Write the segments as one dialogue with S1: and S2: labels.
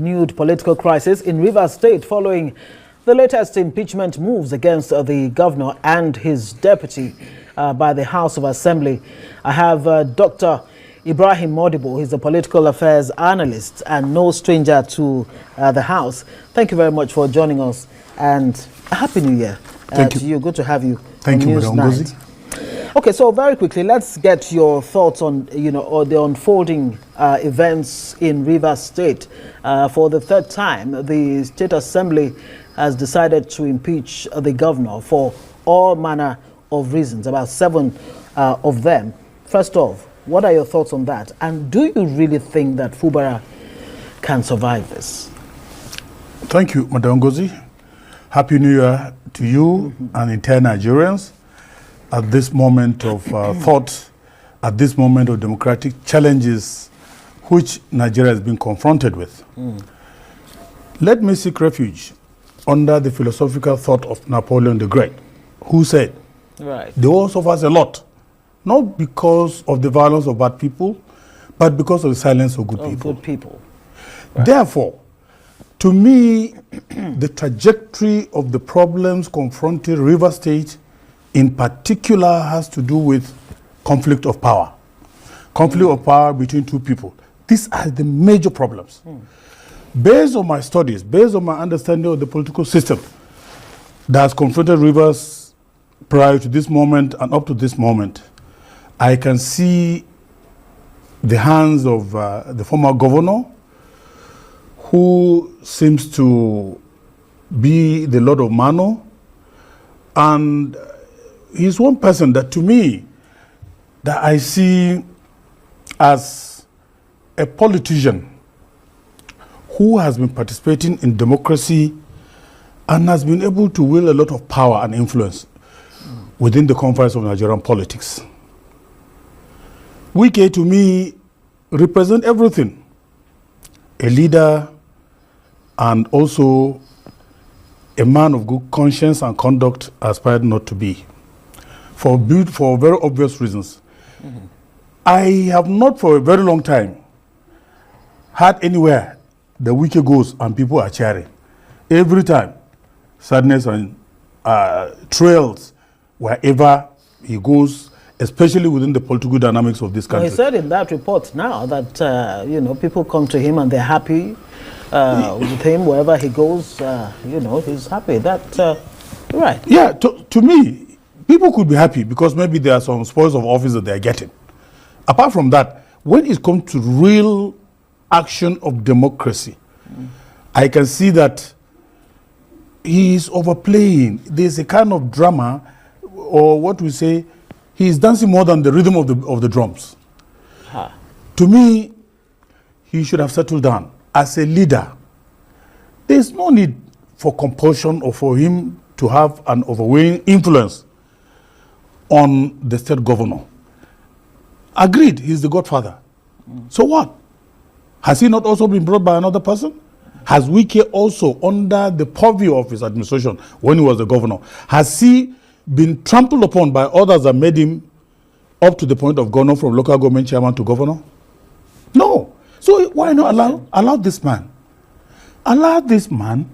S1: renewed political crisis in Rivers State following the latest impeachment moves against the governor and his deputy by the House of Assembly. I have Dr. Ibrahim Modibo. He's a political affairs analyst and no stranger to the House. Thank you very much for joining us, and a Happy New Year to you. Good to have you.
S2: Thank you, Madam Ngozi.
S1: Okay, so very quickly, let's get your thoughts on, the unfolding events in Rivers State. For the third time, the State Assembly has decided to impeach the governor for all manner of reasons, about 7 of them. First off, what are your thoughts on that? And do you really think that Fubara can survive this?
S2: Thank you, Madam Ngozi. Happy New Year to you and entire Nigerians. At this moment of thought, at this moment of democratic challenges which Nigeria has been confronted with. Let me seek refuge under the philosophical thought of Napoleon the Great, who said, the world suffers a lot, not because of the violence of bad people, but because of the silence of good people. Right. Therefore, to me, the trajectory of the problems confronting Rivers State in particular has to do with conflict of power. Conflict of power between two people. These are the major problems. Based on my studies, based on my understanding of the political system that has confronted Rivers prior to this moment and up to this moment, I can see the hands of the former governor, who seems to be the Lord of Mano, and he's one person that, to me, that I see as a politician who has been participating in democracy and has been able to wield a lot of power and influence within the confines of Nigerian politics. Wike, to me, represents everything. A leader and also a man of good conscience and conduct, aspired not to be. For very obvious reasons. I have not for a very long time heard anywhere the Wike goes and people are cheering. Every time, sadness and trails wherever he goes, especially within the political dynamics of this country.
S1: Well, he said in that report now that people come to him and they're happy with him wherever he goes. He's happy. Right?
S2: Yeah. To me, people could be happy because maybe there are some spoils of office that they are getting. Apart from that, when it comes to real action of democracy, I can see that he is overplaying. There's a kind of drama, or what we say, he is dancing more than the rhythm of the drums. To me, he should have settled down. As a leader, there's no need for compulsion or for him to have an overwhelming influence on the state governor. Agreed, he's the godfather. So what? Has he not also been brought by another person? Has Wike also, under the purview of his administration when he was the governor, has he been trampled upon by others that made him up to the point of governor, from local government chairman to governor? No. So why not allow this man? Allow this man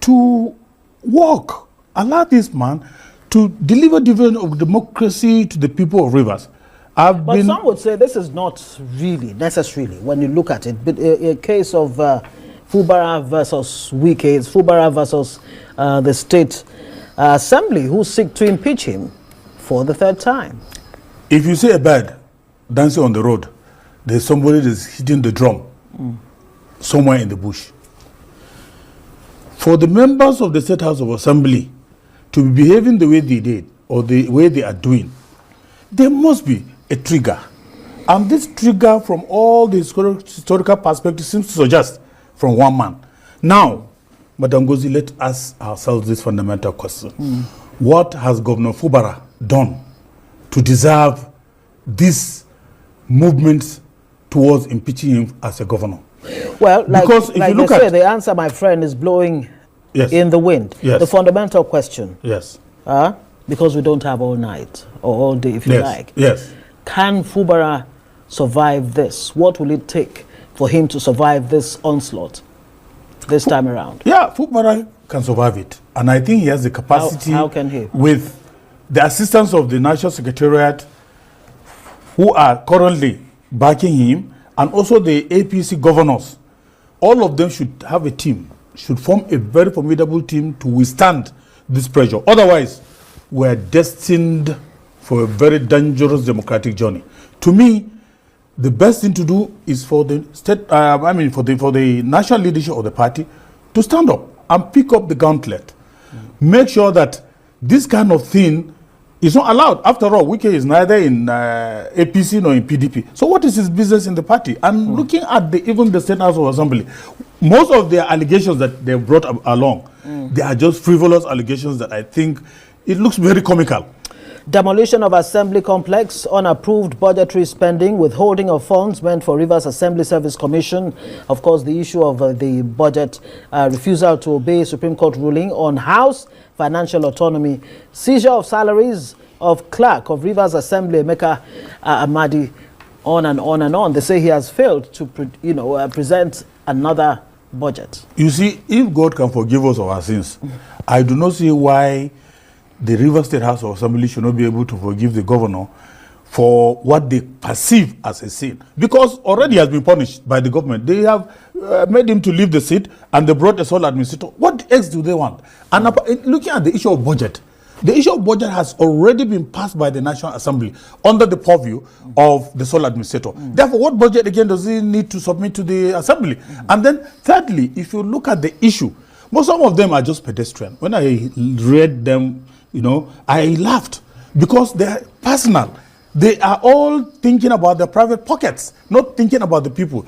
S2: to walk. Allow this man to deliver dividend of democracy to the people of Rivers.
S1: But some would say this is not really necessarily, when you look at it, but a case of Fubara versus Wike, it's Fubara versus the State Assembly, who seek to impeach him for the third time.
S2: If you see a bird dancing on the road, there's somebody that's hitting the drum somewhere in the bush. For the members of the State House of Assembly to be behaving the way they did, or the way they are doing, there must be a trigger. And this trigger, from all the historical perspectives, seems to suggest from one man. Now, Madam Ngozi, let us ask ourselves this fundamental question. What has Governor Fubara done to deserve this movement towards impeaching him as a governor?
S1: Well, because if you look at the answer, my friend, is blowing in the wind. The fundamental question. Because we don't have all night or all day, if you like. Can Fubara survive this? What will it take for him to survive this onslaught? this time around?
S2: Yeah, Fubara can survive it. And I think he has the capacity.
S1: How can he?
S2: With the assistance of the National Secretariat, who are currently backing him, and also the APC governors. All of them should have a team, should form a very formidable team to withstand this pressure. Otherwise, we're destined for a very dangerous democratic journey. To me, the best thing to do is for the state, for the national leadership of the party to stand up and pick up the gauntlet. Make sure that this kind of thing is not allowed. After all, Wike is neither in APC nor in PDP. So what is his business in the party? And looking at even the State House of Assembly, most of their allegations that they've brought along, they are just frivolous allegations that I think it looks very comical.
S1: Demolition of Assembly Complex, unapproved budgetary spending, withholding of funds meant for Rivers Assembly Service Commission. Of course, the issue of the budget, refusal to obey Supreme Court ruling on House financial autonomy, seizure of salaries of clerk of Rivers Assembly, Emeka Amadi, on and on and on. They say he has failed to present another budget. You
S2: see, if God can forgive us of our sins, I do not see why the Rivers State House of Assembly should not be able to forgive the governor for what they perceive as a sin. Because already he has been punished by the government. They have made him to leave the seat, and they brought a sole administrator. What else do they want? And looking at the issue of budget, the issue of budget has already been passed by the National Assembly under the purview of the sole administrator. Therefore, what budget again does he need to submit to the Assembly? And then thirdly, if you look at the issue, some of them are just pedestrian. When I read them, I laughed because they are personal. They are all thinking about their private pockets, not thinking about the people.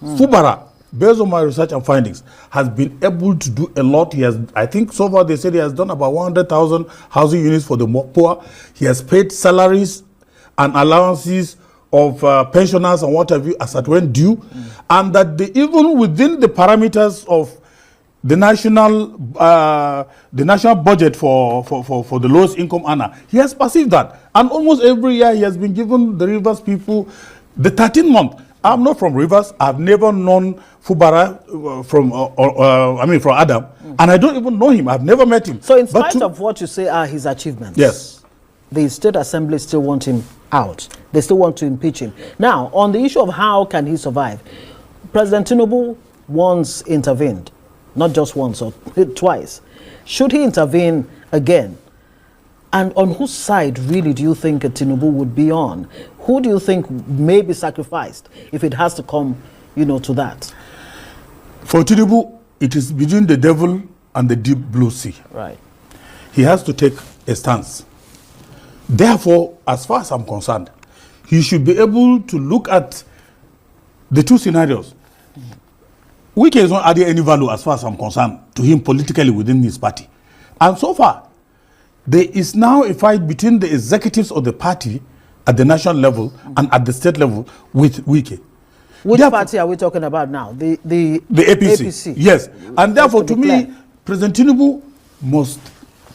S2: Fubara, based on my research and findings, has been able to do a lot. He has, I think so far they said he has done about 100,000 housing units for the poor. He has paid salaries and allowances of pensioners and what have you as at when due. And that even within the parameters of the national budget for the lowest income earner, he has perceived that. And almost every year he has been given the Rivers people the 13th month. I'm not from Rivers. I've never known Fubara from Adam. And I don't even know him. I've never met him.
S1: So in spite of what you say are his achievements,
S2: yes,
S1: the State Assembly still want him out. They still want to impeach him. Now, on the issue of how can he survive, President Tinubu once intervened. Not just once or twice. Should he intervene again? And on whose side really do you think Tinubu would be on? Who do you think may be sacrificed if it has to come, to that?
S2: For Tinubu, it is between the devil and the deep blue sea.
S1: Right.
S2: He has to take a stance. Therefore, as far as I'm concerned, he should be able to look at the two scenarios. Wike is not adding any value as far as I'm concerned to him politically within his party. And so far, there is now a fight between the executives of the party at the national level and at the state level with Wike.
S1: Which party are we talking about now? The
S2: APC. Yes. And therefore, to me, President Tinubu must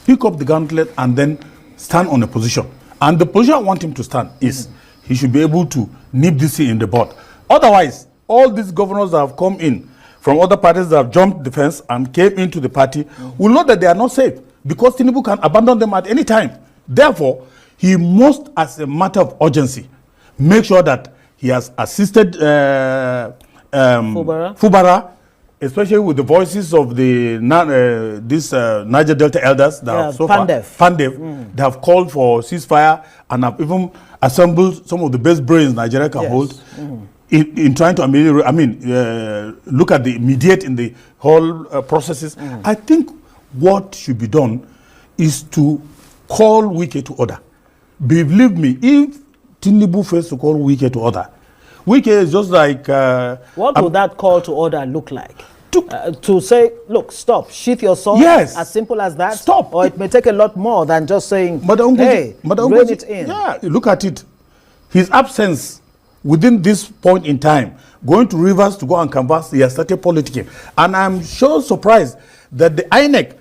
S2: pick up the gauntlet and then stand on a position. And the position I want him to stand is he should be able to nip this in the bud. Otherwise, all these governors that have come in from other parties that have jumped the fence and came into the party will know that they are not safe because Tinubu can abandon them at any time. Therefore, he must, as a matter of urgency, make sure that he has assisted Fubara, especially with the voices of the Niger Delta elders that have so far, they have called for ceasefire and have even assembled some of the best brains Nigeria can hold. In trying to look at the mediate in the whole processes. I think what should be done is to call Wike to order. Believe me, if Tinubu fails to call Wike to order, Wike is just like...
S1: what would that call to order look like? To say, look, stop, sheath your sword, as simple as that?
S2: Stop.
S1: Or it may take a lot more than just saying, hey, rein it in.
S2: Yeah, look at it. His absence within this point in time, going to Rivers to go and canvass, he has started politicking. And I'm surprised that the INEC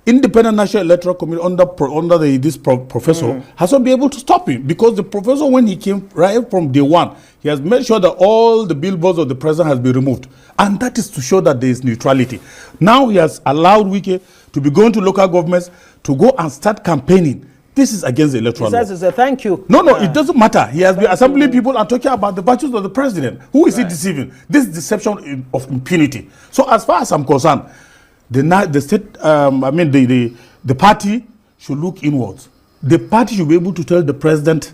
S2: Independent National Electoral Committee under this professor has not been able to stop him, because the professor, when he came right from day one, he has made sure that all the billboards of the president has been removed, and that is to show that there is neutrality. Now he has allowed Wike to be going to local governments to go and start campaigning. This is against the electoral law. He
S1: says it's a thank you.
S2: No, it doesn't matter. He has been assembling people and talking about the virtues of the president. Who is he deceiving? This is deception of impunity. So as far as I'm concerned, the state, the party should look inwards. The party should be able to tell the president,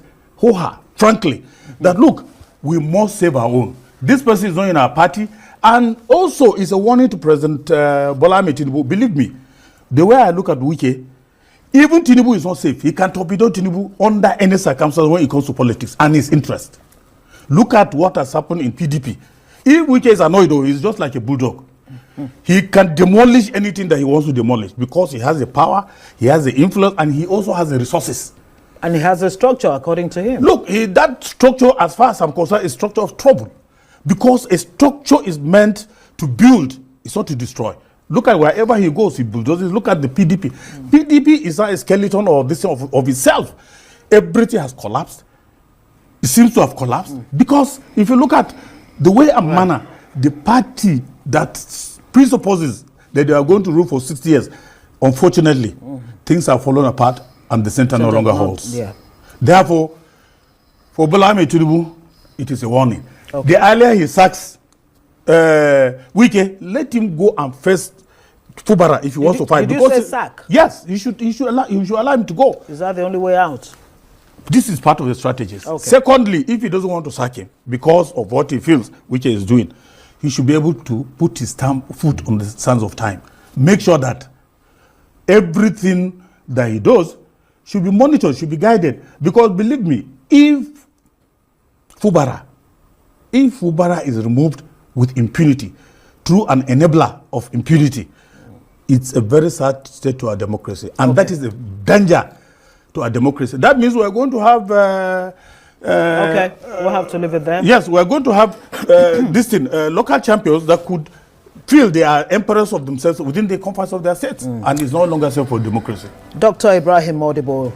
S2: frankly, that look, we must save our own. This person is not in our party, and also it's a warning to President Bola Ahmed Tinubu. Believe me, the way I look at Wike, even Tinubu is not safe. He can torpedo Tinubu under any circumstance when it comes to politics and his interest. Look at what has happened in PDP. If Wike is annoyed, though, he's just like a bulldog. He can demolish anything that he wants to demolish, because he has the power, he has the influence, and he also has the resources.
S1: And he has a structure, according to him.
S2: Look, that structure, as far as I'm concerned, is a structure of trouble. Because a structure is meant to build, it's not to destroy. Look at wherever he goes, he bulldozes. Look at the PDP. PDP is not a skeleton or this of itself. Everything has collapsed. It seems to have collapsed. Because if you look at the way and manner, the party that presupposes that they are going to rule for 60 years, unfortunately, things have fallen apart and the center no longer holds.
S1: Yeah.
S2: Therefore, for Bola Ahmed Tinubu, it is a warning.
S1: Okay.
S2: The earlier he sacks Wike, let him go and face Fubara if he wants to fight.
S1: Did you say sack?
S2: Yes, you should allow him to go.
S1: Is that the only way out?
S2: This is part of the strategies.
S1: Okay.
S2: Secondly, if he doesn't want to sack him because of what he feels Wike is doing, he should be able to put his foot on the sands of time. Make sure that everything that he does should be monitored, should be guided. Because believe me, if Fubara is removed with impunity through an enabler of impunity, it's a very sad state to our democracy. And that is a danger to our democracy. That means we're going to have...
S1: okay, we'll have to leave it there.
S2: Yes, we're going to have local champions that could feel they are emperors of themselves within the confines of their states. And it's no longer safe for democracy.
S1: Dr. Ibrahim Modibo,